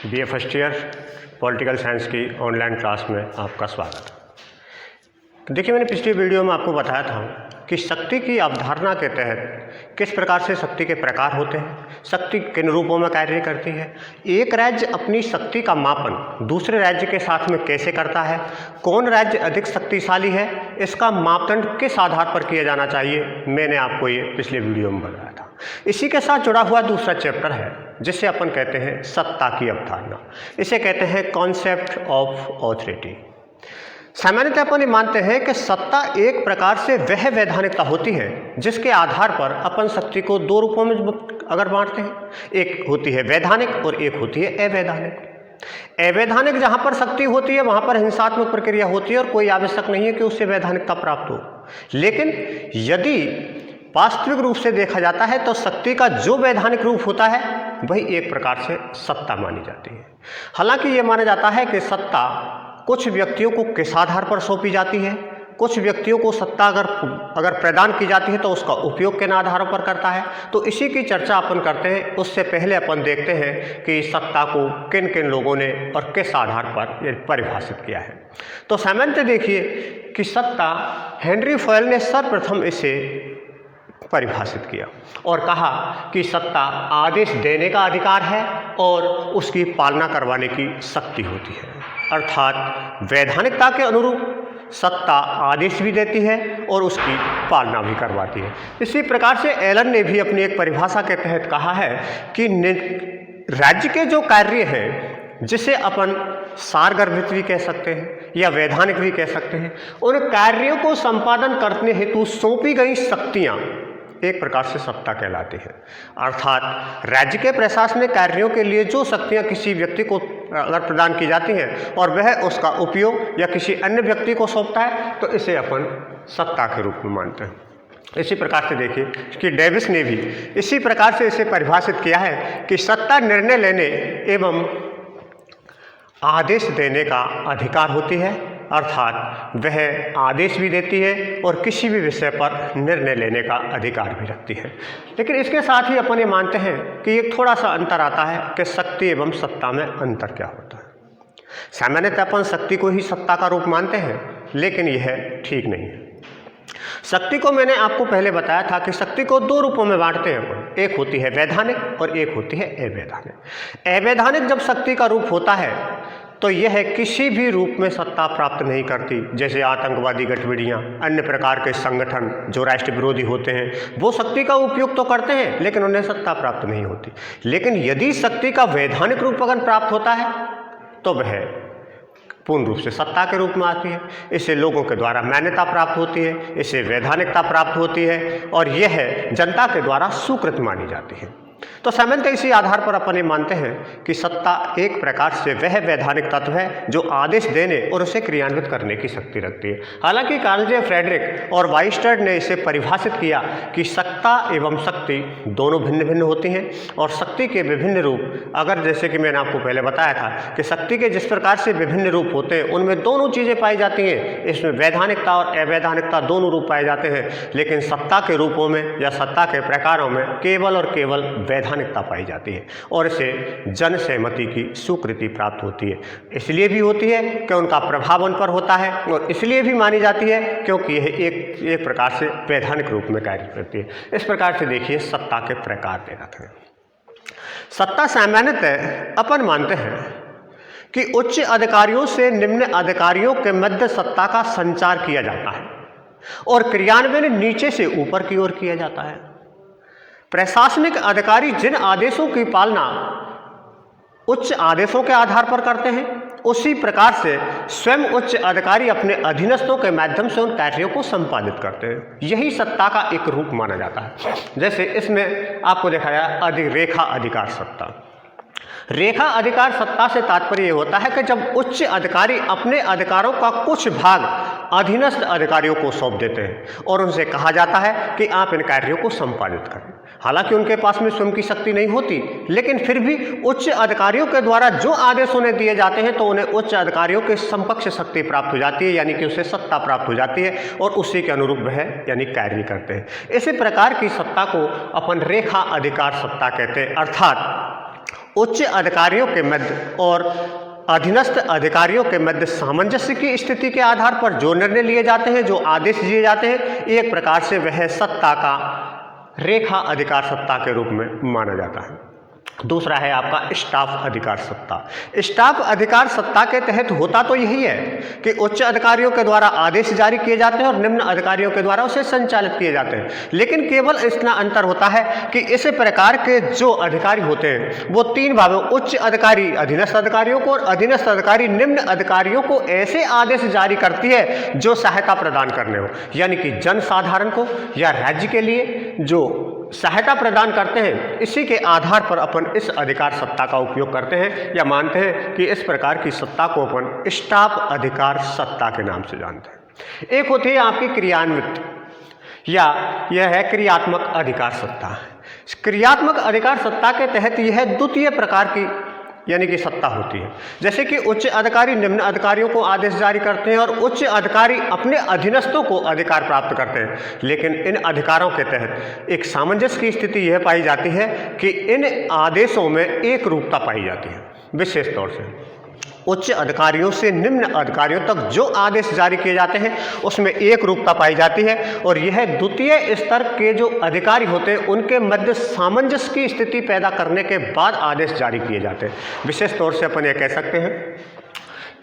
BA first year political science की online class में आपका स्वागत है। देखिए, मैंने पिछली वीडियो में आपको बताया था कि शक्ति की अवधारणा के तहत किस प्रकार से शक्ति के प्रकार होते हैं, शक्ति किन रूपों में कार्य करती है, एक राज्य अपनी शक्ति का मापन दूसरे राज्य के साथ में कैसे करता है, कौन राज्य अधिक शक्तिशाली है, इसका मापदंड किस आधार पर किया जाना चाहिए, मैंने आपको ये पिछले वीडियो में बताया था। इसी के साथ जुड़ा हुआ दूसरा चैप्टर है जिसे अपन कहते हैं सत्ता की अवधारणा। इसे कहते हैं कॉन्सेप्ट ऑफ ऑथोरिटी। सामान्यतः अपन ये मानते हैं कि सत्ता एक प्रकार से वह वैधानिकता होती है जिसके आधार पर अपन शक्ति को दो रूपों में अगर बांटते हैं, एक होती है वैधानिक और एक होती है अवैधानिक। अवैधानिक जहाँ पर शक्ति होती है वहाँ पर हिंसात्मक प्रक्रिया होती है और कोई आवश्यक नहीं है कि उससे वैधानिकता प्राप्त हो। लेकिन यदि वास्तविक रूप से देखा जाता है तो शक्ति का जो वैधानिक रूप होता है वही एक प्रकार से सत्ता मानी जाती है। हालांकि ये माना जाता है कि सत्ता कुछ व्यक्तियों को किस आधार पर सौंपी जाती है, कुछ व्यक्तियों को सत्ता अगर प्रदान की जाती है तो उसका उपयोग किन आधारों पर करता है, तो इसी की चर्चा अपन करते हैं। उससे पहले अपन देखते हैं कि सत्ता को किन किन लोगों ने और किस आधार पर परिभाषित किया है। तो सामान्यतः देखिए कि सत्ता हेनरी फॉयल ने सर्वप्रथम इसे परिभाषित किया और कहा कि सत्ता आदेश देने का अधिकार है और उसकी पालना करवाने की शक्ति होती है। अर्थात वैधानिकता के अनुरूप सत्ता आदेश भी देती है और उसकी पालना भी करवाती है। इसी प्रकार से एलन ने भी अपनी एक परिभाषा के तहत कहा है कि राज्य के जो कार्य हैं, जिसे अपन सारगर्भित भी कह सकते हैं या वैधानिक भी कह सकते हैं, उन कार्यों को संपादन करने हेतु सौंपी गई शक्तियाँ एक प्रकार से सत्ता कहलाती है। अर्थात राज्य के प्रशासनिक कार्यों के लिए जो शक्तियां किसी व्यक्ति को अगर प्रदान की जाती हैं और वह उसका उपयोग या किसी अन्य व्यक्ति को सौंपता है तो इसे अपन सत्ता के रूप में मानते हैं। इसी प्रकार से देखिए कि डेविस ने भी इसी प्रकार से इसे परिभाषित किया है कि सत्ता निर्णय लेने एवं आदेश देने का अधिकार होती है। अर्थात वह आदेश भी देती है और किसी भी विषय पर निर्णय लेने का अधिकार भी रखती है। लेकिन इसके साथ ही अपन ये मानते हैं कि एक थोड़ा सा अंतर आता है कि शक्ति एवं सत्ता में अंतर क्या होता है। सामान्यतः अपन शक्ति को ही सत्ता का रूप मानते हैं, लेकिन यह ठीक नहीं है। शक्ति को मैंने आपको पहले बताया था कि शक्ति को दो रूपों में बांटते हैं अपन, एक होती है वैधानिक और एक होती है अवैधानिक। अवैधानिक जब शक्ति का रूप होता है तो यह किसी भी रूप में सत्ता प्राप्त नहीं करती। जैसे आतंकवादी गतिविधियाँ, अन्य प्रकार के संगठन जो राष्ट्र विरोधी होते हैं, वो शक्ति का उपयोग तो करते हैं लेकिन उन्हें सत्ता प्राप्त नहीं होती। लेकिन यदि शक्ति का वैधानिक रूप अगर प्राप्त होता है तो वह पूर्ण रूप से सत्ता के रूप में आती है। इससे लोगों के द्वारा मान्यता प्राप्त होती है, इससे वैधानिकता प्राप्त होती है और यह जनता के द्वारा स्वीकृत मानी जाती है। तो सामान्यतः इसी आधार पर अपन ये मानते हैं कि सत्ता एक प्रकार से वह वैधानिक तत्व है जो आदेश देने और उसे क्रियान्वित करने की शक्ति रखती है। हालांकि कार्ल जे फ्रेडरिक और वाइस्टर्ड ने इसे परिभाषित किया कि सत्ता एवं शक्ति दोनों भिन्न भिन्न होती हैं और शक्ति के विभिन्न रूप, अगर जैसे कि मैंने आपको पहले बताया था कि शक्ति के जिस प्रकार से विभिन्न रूप होते हैं उनमें दोनों चीज़ें पाई जाती हैं। इसमें वैधानिकता और अवैधानिकता दोनों रूप पाए जाते हैं, लेकिन सत्ता के रूपों में या सत्ता के प्रकारों में केवल और केवल वैधानिकता पाई जाती है और इसे जन सहमति की स्वीकृति प्राप्त होती है। इसलिए भी होती है कि उनका प्रभाव उन पर होता है और इसलिए भी मानी जाती है क्योंकि यह एक प्रकार से वैधानिक रूप में कार्य करती है। इस प्रकार से देखिए सत्ता के प्रकार दे रखे हैं। सत्ता सामान्यतः अपन मानते हैं कि उच्च अधिकारियों से निम्न अधिकारियों के मध्य सत्ता का संचार किया जाता है और क्रियान्वयन नीचे से ऊपर की ओर किया जाता है। प्रशासनिक अधिकारी जिन आदेशों की पालना उच्च आदेशों के आधार पर करते हैं, उसी प्रकार से स्वयं उच्च अधिकारी अपने अधीनस्थों के माध्यम से उन कार्यों को संपादित करते हैं। यही सत्ता का एक रूप माना जाता है। जैसे इसमें आपको देखा जाए रेखा अधिकार सत्ता। रेखा अधिकार सत्ता से तात्पर्य ये होता है कि जब उच्च अधिकारी अपने अधिकारों का कुछ भाग अधीनस्थ अधिकारियों को सौंप देते हैं और उनसे कहा जाता है कि आप इन कार्यों को संपादित करें। हालांकि उनके पास में स्वयं की शक्ति नहीं होती, लेकिन फिर भी उच्च अधिकारियों के द्वारा जो आदेश उन्हें दिए जाते हैं तो उन्हें उच्च अधिकारियों के समकक्ष शक्ति प्राप्त हो जाती है, यानी कि उसे सत्ता प्राप्त हो जाती है और उसी के अनुरूप वह यानी कार्य करते हैं। इसी प्रकार की सत्ता को अपन रेखा अधिकार सत्ता कहते हैं। अर्थात उच्च अधिकारियों के मध्य और अधीनस्थ अधिकारियों के मध्य सामंजस्य की स्थिति के आधार पर जो निर्णय लिए जाते हैं, जो आदेश दिए जाते हैं, एक प्रकार से वह सत्ता का रेखा अधिकार सत्ता के रूप में माना जाता है। दूसरा है आपका स्टाफ अधिकार सत्ता। स्टाफ अधिकार सत्ता के तहत होता तो यही है कि उच्च अधिकारियों के द्वारा आदेश जारी किए जाते हैं और निम्न अधिकारियों के द्वारा उसे संचालित किए जाते हैं, लेकिन केवल इतना अंतर होता है कि इस प्रकार के जो अधिकारी होते हैं वो तीन भागों, उच्च अधिकारी अधीनस्थ अधिकारियों को और अधीनस्थ अधिकारी निम्न अधिकारियों को ऐसे आदेश जारी करती है जो सहायता प्रदान करने हो, यानी कि जनसाधारण को या राज्य के लिए जो सहायता प्रदान करते हैं, इसी के आधार पर अपन इस अधिकार सत्ता का उपयोग करते हैं या मानते हैं कि इस प्रकार की सत्ता को अपन स्टाफ अधिकार सत्ता के नाम से जानते हैं। एक होती है आपकी क्रियान्वित या यह है क्रियात्मक अधिकार सत्ता। क्रियात्मक अधिकार सत्ता के तहत यह द्वितीय प्रकार की यानी कि सत्ता होती है, जैसे कि उच्च अधिकारी निम्न अधिकारियों को आदेश जारी करते हैं और उच्च अधिकारी अपने अधीनस्थों को अधिकार प्राप्त करते हैं, लेकिन इन अधिकारों के तहत एक सामंजस्य की स्थिति यह पाई जाती है कि इन आदेशों में एक रूपता पाई जाती है। विशेष तौर से उच्च अधिकारियों से निम्न अधिकारियों तक जो आदेश जारी किए जाते हैं उसमें एक रूपता पाई जाती है और यह द्वितीय स्तर के जो अधिकारी होते हैं उनके मध्य सामंजस्य की स्थिति पैदा करने के बाद आदेश जारी किए जाते हैं। विशेष तौर से अपन ये कह सकते हैं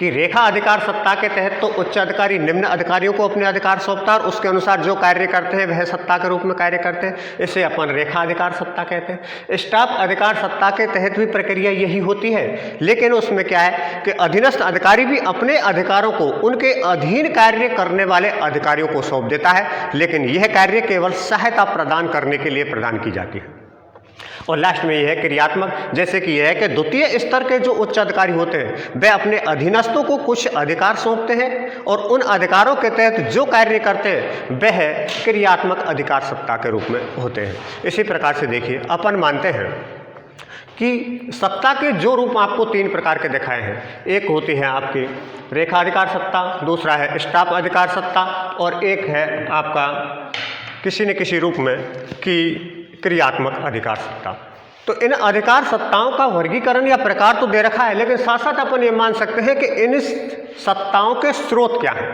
कि रेखा अधिकार सत्ता के तहत तो उच्च अधिकारी निम्न अधिकारियों को अपने अधिकार सौंपता है और उसके अनुसार जो कार्य करते हैं वह सत्ता के रूप में कार्य करते हैं, इसे अपन रेखा अधिकार सत्ता कहते हैं। स्टाफ अधिकार सत्ता के तहत भी प्रक्रिया यही होती है, लेकिन उसमें क्या है कि अधीनस्थ अधिकारी भी अपने अधिकारों को उनके अधीन कार्य करने वाले अधिकारियों को सौंप देता है, लेकिन यह कार्य केवल सहायता प्रदान करने के लिए प्रदान की जाती है। और लास्ट में यह है क्रियात्मक, जैसे कि यह है कि द्वितीय स्तर के जो उच्च अधिकारी होते हैं वे अपने अधीनस्थों को कुछ अधिकार सौंपते हैं और उन अधिकारों के तहत जो कार्य करते हैं वह क्रियात्मक अधिकार सत्ता के रूप में होते हैं। इसी प्रकार से देखिए अपन मानते हैं कि सत्ता के जो रूप आपको तीन प्रकार के दिखाए हैं, एक होती है आपकी रेखा अधिकार सत्ता, दूसरा है स्टाफ अधिकार सत्ता और एक है आपका किसी न किसी रूप में कि क्रियात्मक अधिकार सत्ता। तो इन अधिकार सत्ताओं का वर्गीकरण या प्रकार तो दे रखा है, लेकिन साथ साथ अपन ये मान सकते हैं कि इन सत्ताओं के स्रोत क्या हैं।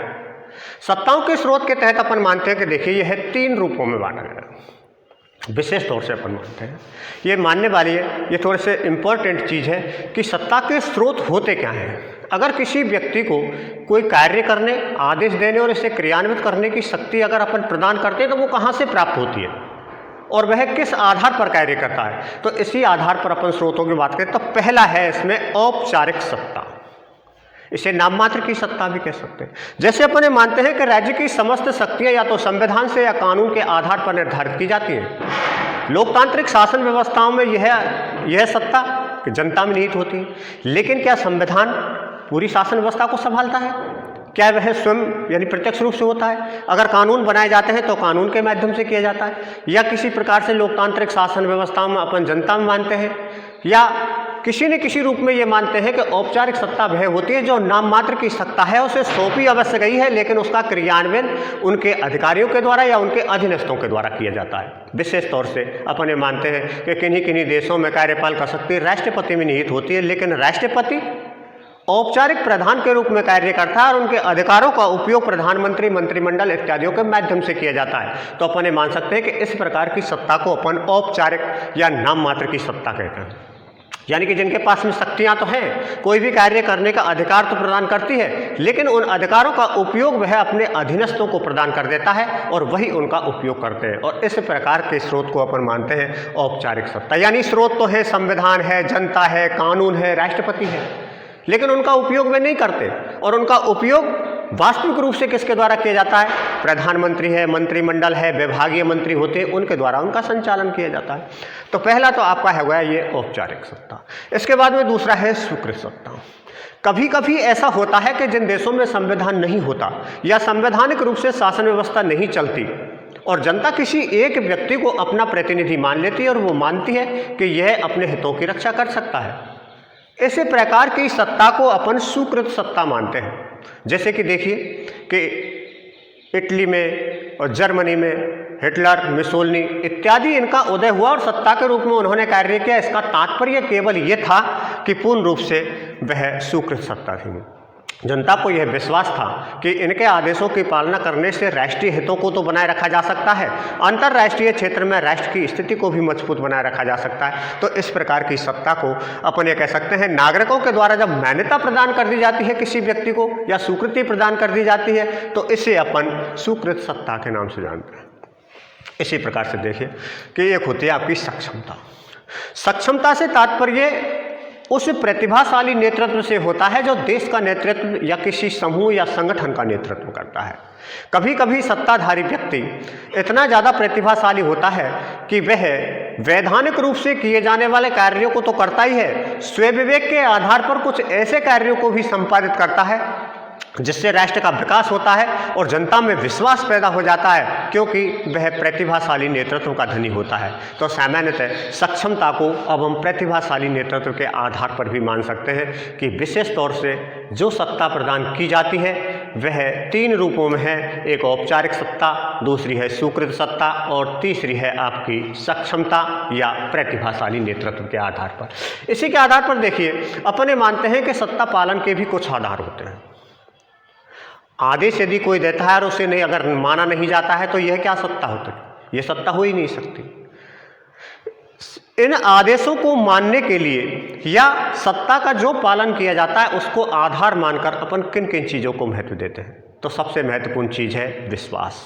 सत्ताओं के स्रोत के तहत अपन मानते हैं कि देखिए यह तीन रूपों में बांटा गया है। विशेष तौर से अपन मानते हैं, ये मानने वाली है, ये थोड़े से इम्पोर्टेंट चीज़ है कि सत्ता के स्रोत होते क्या हैं। अगर किसी व्यक्ति को कोई कार्य करने, आदेश देने और इसे क्रियान्वित करने की शक्ति अगर अपन प्रदान करते हैं तो वो कहाँ से प्राप्त होती है और वह किस आधार पर कार्य करता है, तो इसी आधार पर अपन स्रोतों की बात करें तो पहला है इसमें औपचारिक सत्ता। इसे नाम मात्र की सत्ता भी कह सकते हैं। जैसे अपन ये मानते हैं कि राज्य की समस्त शक्तियां या तो संविधान से या कानून के आधार पर निर्धारित की जाती हैं। लोकतांत्रिक शासन व्यवस्थाओं में यह सत्ता जनता में निहित होती है, लेकिन क्या संविधान पूरी शासन व्यवस्था को संभालता है? क्या वह स्वयं यानी प्रत्यक्ष रूप से होता है? अगर कानून बनाए जाते हैं तो कानून के माध्यम से किया जाता है, या किसी प्रकार से लोकतांत्रिक शासन व्यवस्था में अपन जनता में मानते हैं, या किसी न किसी रूप में ये मानते हैं कि औपचारिक सत्ता वह होती है जो नाम मात्र की सत्ता है, उसे सौंपी अवश्य गई है लेकिन उसका क्रियान्वयन उनके अधिकारियों के द्वारा या उनके अधीनस्थों के द्वारा किया जाता है। विशेष तौर से अपन ये मानते हैं कि किन्हीं किन्हीं देशों में कार्यपाल का शक्ति राष्ट्रपति में निहित होती है, लेकिन राष्ट्रपति औपचारिक प्रधान के रूप में कार्य करता है और उनके अधिकारों का उपयोग प्रधानमंत्री, मंत्रिमंडल इत्यादियों के माध्यम से किया जाता है। तो अपन ये मान सकते हैं कि इस प्रकार की सत्ता को अपन औपचारिक या नाम मात्र की सत्ता कहते हैं, यानी कि जिनके पास में शक्तियां तो हैं, कोई भी कार्य करने का अधिकार तो प्रदान करती है, लेकिन उन अधिकारों का उपयोग वह अपने अधीनस्थों को प्रदान कर देता है और वही उनका उपयोग करते हैं। और इस प्रकार के स्रोत को अपन मानते हैं औपचारिक सत्ता। यानी स्रोत तो है, संविधान है, जनता है, कानून है, राष्ट्रपति है, लेकिन उनका उपयोग वे नहीं करते और उनका उपयोग वास्तविक रूप से किसके द्वारा किया जाता है? प्रधानमंत्री है, मंत्रिमंडल है, विभागीय मंत्री होते हैं, उनके द्वारा उनका संचालन किया जाता है। तो पहला तो आपका है गया ये औपचारिक सत्ता। इसके बाद में दूसरा है स्वीकृत सत्ता। कभी कभी ऐसा होता है कि जिन देशों में संविधान नहीं होता या संवैधानिक रूप से शासन व्यवस्था नहीं चलती और जनता किसी एक व्यक्ति को अपना प्रतिनिधि मान लेती है और वो मानती है कि यह अपने हितों की रक्षा कर सकता है, इसी प्रकार की सत्ता को अपन स्वीकृत सत्ता मानते हैं। जैसे कि देखिए कि इटली में और जर्मनी में हिटलर, मुसोलिनी इत्यादि इनका उदय हुआ और सत्ता के रूप में उन्होंने कार्य किया। इसका तात्पर्य केवल ये था कि पूर्ण रूप से वह स्वीकृत सत्ता थी। जनता को यह विश्वास था कि इनके आदेशों की पालना करने से राष्ट्रीय हितों को तो बनाए रखा जा सकता है, अंतर्राष्ट्रीय क्षेत्र में राष्ट्र की स्थिति को भी मजबूत बनाए रखा जा सकता है। तो इस प्रकार की सत्ता को अपन ये कह सकते हैं, नागरिकों के द्वारा जब मान्यता प्रदान कर दी जाती है किसी व्यक्ति को या स्वीकृति प्रदान कर दी जाती है तो इसे अपन स्वीकृत सत्ता के नाम से जानते हैं। इसी प्रकार से देखिए कि एक होती है आपकी सक्षमता। सक्षमता से तात्पर्य उस प्रतिभाशाली नेतृत्व से होता है जो देश का नेतृत्व या किसी समूह या संगठन का नेतृत्व करता है। कभी कभी सत्ताधारी व्यक्ति इतना ज़्यादा प्रतिभाशाली होता है कि वह वैधानिक रूप से किए जाने वाले कार्यों को तो करता ही है, स्वयं विवेक के आधार पर कुछ ऐसे कार्यों को भी संपादित करता है जिससे राष्ट्र का विकास होता है और जनता में विश्वास पैदा हो जाता है, क्योंकि वह प्रतिभाशाली नेतृत्व का धनी होता है। तो सामान्यतः सक्षमता को अब हम प्रतिभाशाली नेतृत्व के आधार पर भी मान सकते हैं कि विशेष तौर से जो सत्ता प्रदान की जाती है वह 3 रूपों में है। एक औपचारिक सत्ता, दूसरी है स्वीकृत सत्ता और तीसरी है आपकी सक्षमता या प्रतिभाशाली नेतृत्व के आधार पर। इसी के आधार पर देखिए अपने मानते हैं कि सत्ता पालन के भी कुछ आधार होते हैं। आदेश यदि कोई देता है और उसे नहीं अगर माना नहीं जाता है तो यह क्या सत्ता होती है? यह सत्ता हो ही नहीं सकती। इन आदेशों को मानने के लिए या सत्ता का जो पालन किया जाता है उसको आधार मानकर अपन किन किन चीज़ों को महत्व देते हैं? तो सबसे महत्वपूर्ण चीज़ है विश्वास।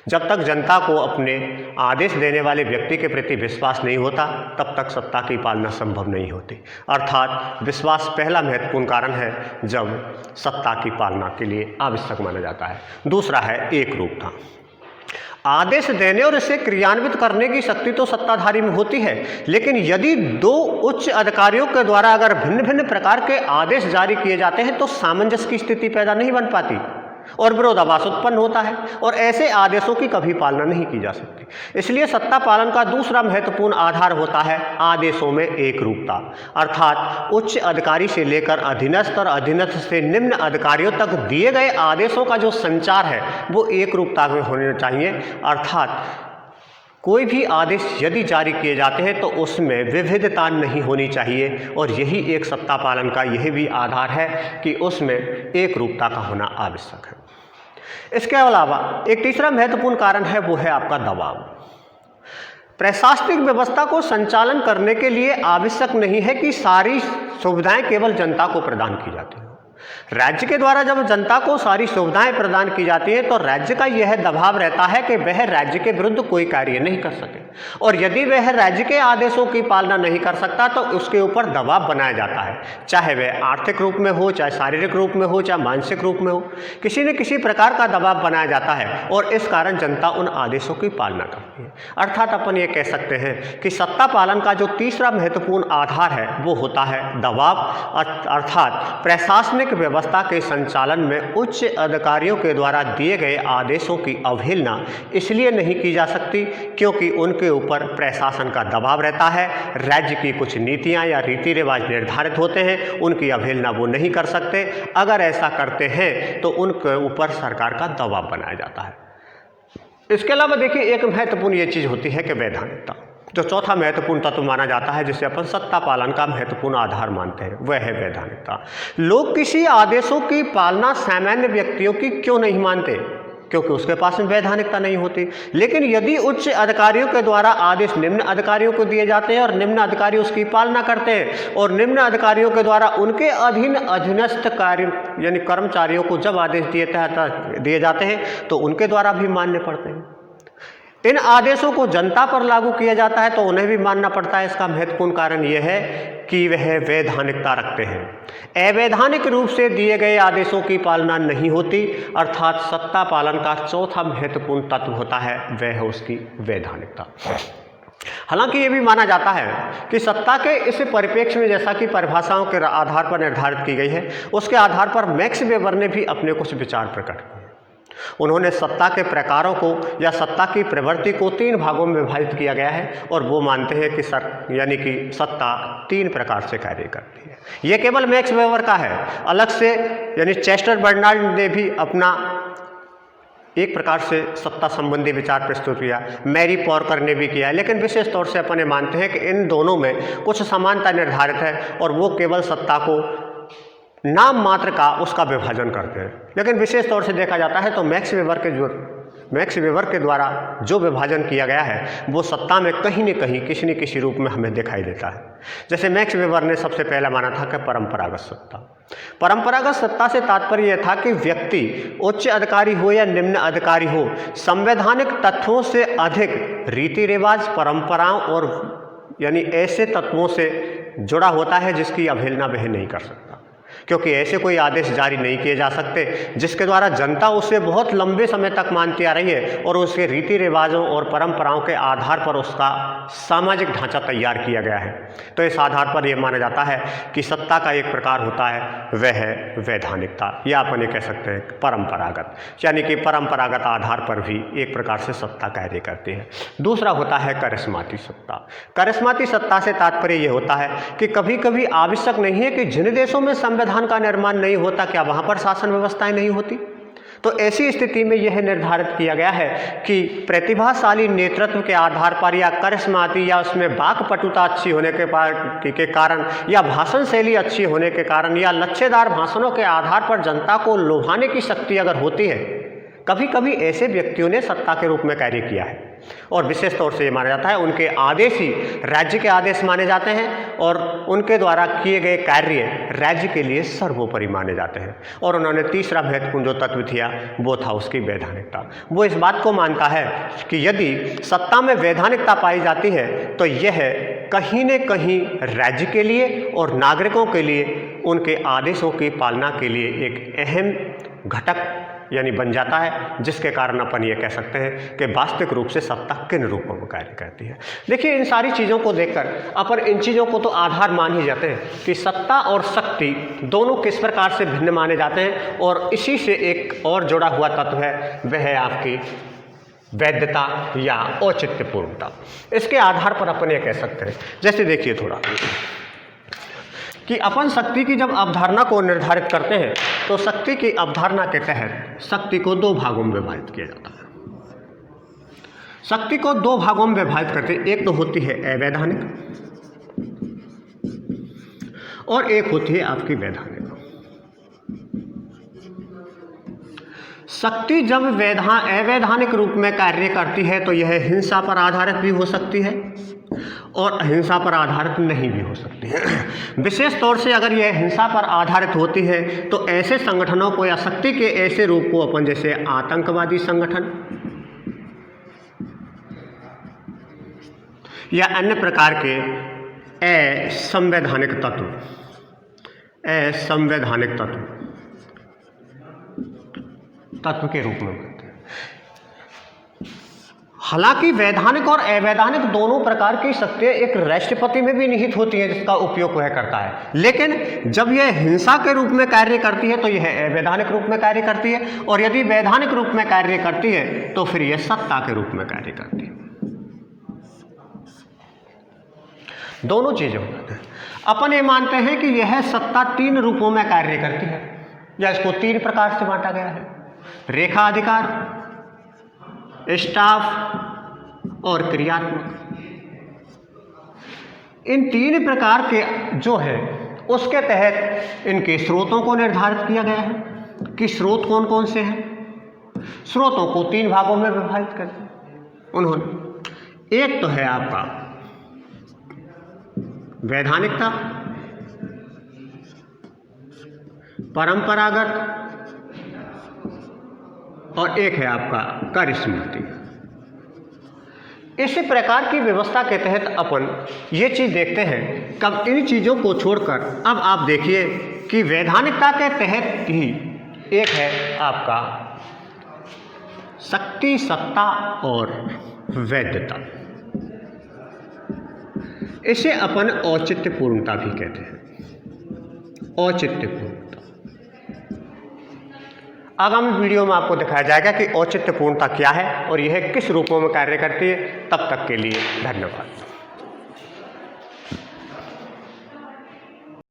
जब तक जनता को अपने आदेश देने वाले व्यक्ति के प्रति विश्वास नहीं होता तब तक सत्ता की पालना संभव नहीं होती। अर्थात विश्वास पहला महत्वपूर्ण कारण है जब सत्ता की पालना के लिए आवश्यक माना जाता है। दूसरा है एकरूपता। आदेश देने और इसे क्रियान्वित करने की शक्ति तो सत्ताधारी में होती है, लेकिन यदि 2 उच्च अधिकारियों के द्वारा अगर भिन्न भिन्न प्रकार के आदेश जारी किए जाते हैं तो सामंजस्य की स्थिति पैदा नहीं बन पाती और विरोधाभास उत्पन्न होता है और ऐसे आदेशों की कभी पालना नहीं की जा सकती। इसलिए सत्ता पालन का दूसरा महत्वपूर्ण आधार होता है आदेशों में एकरूपता, अर्थात उच्च अधिकारी से लेकर अधीनस्थ और अधीनस्थ से निम्न अधिकारियों तक दिए गए आदेशों का जो संचार है वो एकरूपता में होना चाहिए। अर्थात कोई भी आदेश यदि जारी किए जाते हैं तो उसमें विविधता नहीं होनी चाहिए और यही एक सत्ता पालन का यह भी आधार है कि उसमें एकरूपता का होना आवश्यक है। इसके अलावा एक तीसरा महत्वपूर्ण कारण है वो है आपका दबाव। प्रशासनिक व्यवस्था को संचालन करने के लिए आवश्यक नहीं है कि सारी सुविधाएं केवल जनता को प्रदान की जाती हैं। राज्य के द्वारा जब जनता को सारी सुविधाएं प्रदान की जाती हैं तो राज्य का यह दबाव रहता है कि वह राज्य के विरुद्ध कोई कार्य नहीं कर सके और यदि वह राज्य के आदेशों की पालना नहीं कर सकता तो उसके ऊपर दबाव बनाया जाता है, चाहे वह आर्थिक रूप में हो, चाहे शारीरिक रूप में हो, चाहे मानसिक रूप में हो, किसी न किसी प्रकार का दबाव बनाया जाता है और इस कारण जनता उन आदेशों की पालना करती है। अर्थात अपन ये कह सकते हैं कि सत्ता पालन का जो तीसरा महत्वपूर्ण आधार है वो होता है दबाव, अर्थात प्रशासनिक व्यवस्था के संचालन में उच्च अधिकारियों के द्वारा दिए गए आदेशों की अवहेलना इसलिए नहीं की जा सकती क्योंकि उनके ऊपर प्रशासन का दबाव रहता है। राज्य की कुछ नीतियां या रीति रिवाज निर्धारित होते हैं, उनकी अवहेलना वो नहीं कर सकते। अगर ऐसा करते हैं तो उनके ऊपर सरकार का दबाव बनाया जाता है। इसके अलावा देखिए एक महत्वपूर्ण ये चीज़ होती है कि वैधानिकता, जो चौथा महत्वपूर्ण तत्व माना जाता है जिसे अपन सत्ता पालन का महत्वपूर्ण आधार मानते हैं, वह है वैधानिकता। लोग किसी आदेशों की पालना सामान्य व्यक्तियों की क्यों नहीं मानते? क्योंकि उसके पास में वैधानिकता नहीं होती। लेकिन यदि उच्च अधिकारियों के द्वारा आदेश निम्न अधिकारियों को दिए जाते हैं और निम्न अधिकारी उसकी पालना करते हैं और निम्न अधिकारियों के द्वारा उनके अधीन अधीनस्थ कार्य यानी कर्मचारियों को जब आदेश दिए जाते हैं तो उनके द्वारा भी मानने पड़ते हैं। इन आदेशों को जनता पर लागू किया जाता है तो उन्हें भी मानना पड़ता है। इसका महत्वपूर्ण कारण यह है कि वह वैधानिकता रखते हैं। अवैधानिक रूप से दिए गए आदेशों की पालना नहीं होती, अर्थात सत्ता पालन का चौथा महत्वपूर्ण तत्व होता है वह है उसकी वैधानिकता। हालांकि ये भी माना जाता है कि सत्ता के इस परिप्रेक्ष्य में जैसा कि परिभाषाओं के आधार पर निर्धारित की गई है उसके आधार पर मैक्स वेबर ने भी अपने कुछ विचार प्रकट किए। उन्होंने सत्ता के प्रकारों को या सत्ता की प्रवृत्ति को 3 भागों में विभाजित किया गया है और वो मानते हैं कि सत्ता 3 प्रकार से कार्य करती है। ये केवल मैक्स वेबर का है, अलग से यानी चेस्टर बर्नार्ड ने भी अपना एक प्रकार से सत्ता संबंधी विचार प्रस्तुत किया, मैरी पॉर्कर ने भी किया, लेकिन विशेष तौर से अपन मानते हैं कि इन दोनों में कुछ समानता निर्धारित है और वो केवल सत्ता को नाम मात्र का उसका विभाजन करते हैं। लेकिन विशेष तौर से देखा जाता है तो मैक्स वेबर के द्वारा जो विभाजन किया गया है वो सत्ता में कहीं न कहीं किसी न किसी रूप में हमें दिखाई देता है। जैसे मैक्स वेबर ने सबसे पहला माना था कि परंपरागत सत्ता। परंपरागत सत्ता से तात्पर्य यह था कि व्यक्ति उच्च अधिकारी हो या निम्न अधिकारी हो, संवैधानिक तत्वों से अधिक रीति रिवाज, परंपराओं और यानी ऐसे तत्वों से जुड़ा होता है जिसकी अवहेलना वह नहीं कर सकता, क्योंकि ऐसे कोई आदेश जारी नहीं किए जा सकते जिसके द्वारा जनता उसे बहुत लंबे समय तक मानती आ रही है और उसके रीति रिवाजों और परंपराओं के आधार पर उसका सामाजिक ढांचा तैयार किया गया है। तो इस आधार पर यह माना जाता है कि सत्ता का एक प्रकार होता है वह है वैधानिकता, या अपन ये कह सकते हैं परंपरागत, यानी कि परंपरागत आधार पर भी एक प्रकार से सत्ता कार्य करती है। दूसरा होता है करिश्माती सत्ता। करिश्माती सत्ता से तात्पर्य यह होता है कि कभी कभी आवश्यक नहीं है कि जिन देशों में संविधान का निर्माण नहीं होता क्या वहां पर शासन व्यवस्थाएं नहीं होती। तो ऐसी स्थिति में यह निर्धारित किया गया है कि प्रतिभाशाली नेतृत्व के आधार पर या करिश्माती या उसमें वाक्पटुता अच्छी होने के कारण या भाषण शैली अच्छी होने के कारण या लच्छेदार भाषणों के आधार पर जनता को लुभाने की शक्ति अगर होती है, कभी कभी ऐसे व्यक्तियों ने सत्ता के रूप में कार्य किया है और विशेष तौर से ये माना जाता है उनके आदेश ही राज्य के आदेश माने जाते हैं और उनके द्वारा किए गए कार्य राज्य के लिए सर्वोपरि माने जाते हैं। और उन्होंने तीसरा महत्वपूर्ण जो तत्व दिया वो था उसकी वैधानिकता। वो इस बात को मानता है कि यदि सत्ता में वैधानिकता पाई जाती है तो यह कहीं न कहीं राज्य के लिए और नागरिकों के लिए उनके आदेशों की पालना के लिए एक अहम घटक यानी बन जाता है, जिसके कारण अपन ये कह सकते हैं कि वास्तविक रूप से सत्ता किन रूपों में कार्य करती है। देखिए, इन सारी चीज़ों को देखकर अपन इन चीज़ों को तो आधार मान ही जाते हैं कि सत्ता और शक्ति दोनों किस प्रकार से भिन्न माने जाते हैं, और इसी से एक और जुड़ा हुआ तत्व है वह है आपकी वैधता या औचित्यपूर्णता। इसके आधार पर अपन ये कह सकते हैं, जैसे देखिए थोड़ा कि अपन शक्ति की जब अवधारणा को निर्धारित करते हैं तो शक्ति की अवधारणा के तहत शक्ति को दो भागों में विभाजित किया जाता है। शक्ति को दो भागों में विभाजित करते हैं, एक तो होती है अवैधानिक और एक होती है आपकी वैधानिक। शक्ति जब अवैधानिक रूप में कार्य करती है तो यह हिंसा पर आधारित भी हो सकती है और अहिंसा पर आधारित नहीं भी हो सकती है। विशेष तौर से अगर यह हिंसा पर आधारित होती है तो ऐसे संगठनों को या शक्ति के ऐसे रूप को अपन जैसे आतंकवादी संगठन या अन्य प्रकार के असंवैधानिक तत्व के रूप में बनते हैं। हालांकि वैधानिक और अवैधानिक दोनों प्रकार की शक्तियां एक राष्ट्रपति में भी निहित होती हैं जिसका उपयोग वह करता है, लेकिन जब यह हिंसा के रूप में कार्य करती है तो यह अवैधानिक रूप में कार्य करती है, और यदि वैधानिक रूप में कार्य करती है तो फिर यह सत्ता के रूप में कार्य करती है। दोनों चीजें होती हैं। अपन ये मानते हैं कि यह सत्ता तीन रूपों में कार्य करती है, या इसको तीन प्रकार से बांटा गया है: रेखा अधिकार, स्टाफ और क्रियात्मक। इन तीन प्रकार के जो है उसके तहत इनके स्रोतों को निर्धारित किया गया है कि स्रोत कौन कौन से हैं। स्रोतों को तीन भागों में विभाजित कर दिया उन्होंने। एक तो है आपका वैधानिकता, परंपरागत, और एक है आपका करिश्माती। इसी प्रकार की व्यवस्था के तहत अपन ये चीज़ देखते हैं। कब इन चीज़ों को छोड़कर अब आप देखिए कि वैधानिकता के तहत ही एक है आपका शक्ति, सत्ता और वैधता। इसे अपन औचित्यपूर्णता भी कहते हैं। औचित्यपूर्णता आगामी वीडियो में आपको दिखाया जाएगा कि औचित्यपूर्णता क्या है और यह किस रूपों में कार्य करती है। तब तक के लिए धन्यवाद।